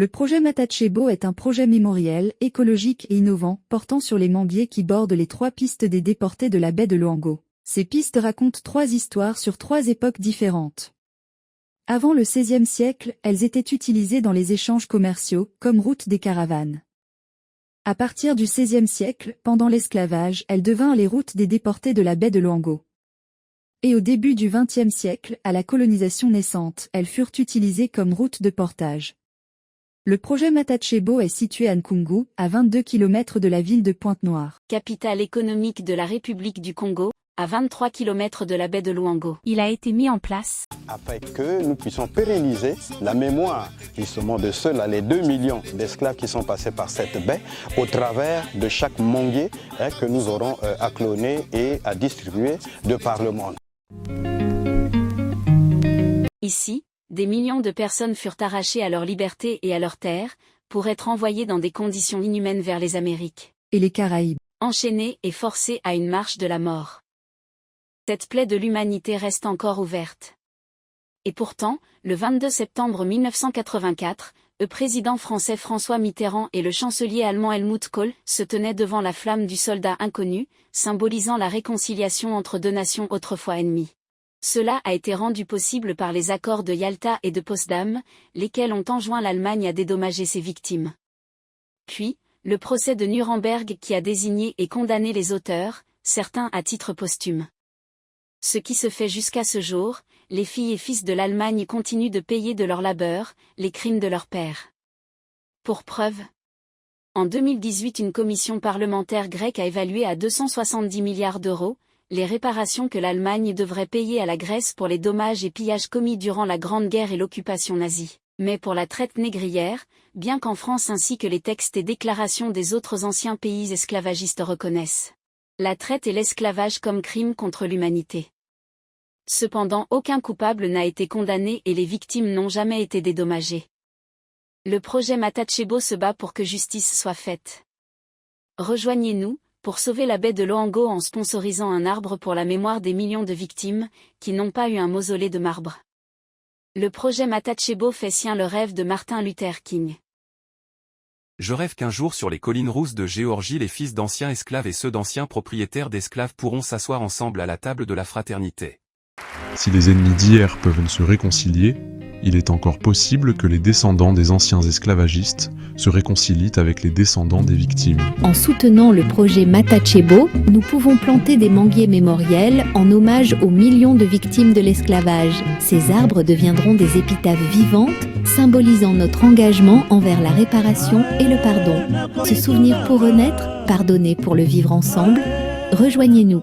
Le projet Matachebo est un projet mémoriel, écologique et innovant, portant sur les manguiers qui bordent les 3 pistes des déportés de la baie de Loango. Ces pistes racontent 3 histoires sur 3 époques différentes. Avant le XVIe siècle, elles étaient utilisées dans les échanges commerciaux, comme route des caravanes. À partir du XVIe siècle, pendant l'esclavage, elles devinrent les routes des déportés de la baie de Loango. Et au début du XXe siècle, à la colonisation naissante, elles furent utilisées comme routes de portage. Le projet Matachebo est situé à Nkungu, à 22 km de la ville de Pointe-Noire. Capitale économique de la République du Congo, à 23 km de la baie de Loango. Il a été mis en place afin que nous puissions pérenniser la mémoire justement de ceux-là, les 2 millions d'esclaves qui sont passés par cette baie, au travers de chaque manguier que nous aurons à cloner et à distribuer de par le monde. Ici, des millions de personnes furent arrachées à leur liberté et à leurs terres, pour être envoyées dans des conditions inhumaines vers les Amériques. Et les Caraïbes. Enchaînées et forcées à une marche de la mort. Cette plaie de l'humanité reste encore ouverte. Et pourtant, le 22 septembre 1984, le président français François Mitterrand et le chancelier allemand Helmut Kohl se tenaient devant la flamme du soldat inconnu, symbolisant la réconciliation entre 2 nations autrefois ennemies. Cela a été rendu possible par les accords de Yalta et de Potsdam, lesquels ont enjoint l'Allemagne à dédommager ses victimes. Puis, le procès de Nuremberg qui a désigné et condamné les auteurs, certains à titre posthume. Ce qui se fait jusqu'à ce jour, les filles et fils de l'Allemagne continuent de payer de leur labeur, les crimes de leurs pères. Pour preuve, en 2018 une commission parlementaire grecque a évalué à 270 milliards d'euros, les réparations que l'Allemagne devrait payer à la Grèce pour les dommages et pillages commis durant la Grande Guerre et l'occupation nazie. Mais pour la traite négrière, bien qu'en France ainsi que les textes et déclarations des autres anciens pays esclavagistes reconnaissent la traite et l'esclavage comme crimes contre l'humanité. Cependant aucun coupable n'a été condamné et les victimes n'ont jamais été dédommagées. Le projet Matachebo se bat pour que justice soit faite. Rejoignez-nous, pour sauver la baie de Loango en sponsorisant un arbre pour la mémoire des millions de victimes, qui n'ont pas eu un mausolée de marbre. Le projet Matachebo fait sien le rêve de Martin Luther King. Je rêve qu'un jour sur les collines rousses de Géorgie les fils d'anciens esclaves et ceux d'anciens propriétaires d'esclaves pourront s'asseoir ensemble à la table de la fraternité. Si les ennemis d'hier peuvent se réconcilier, il est encore possible que les descendants des anciens esclavagistes se réconcilient avec les descendants des victimes. En soutenant le projet Matachebo, nous pouvons planter des manguiers mémoriels en hommage aux millions de victimes de l'esclavage. Ces arbres deviendront des épitaphes vivantes, symbolisant notre engagement envers la réparation et le pardon. Se souvenir pour renaître, pardonner pour le vivre ensemble. Rejoignez-nous.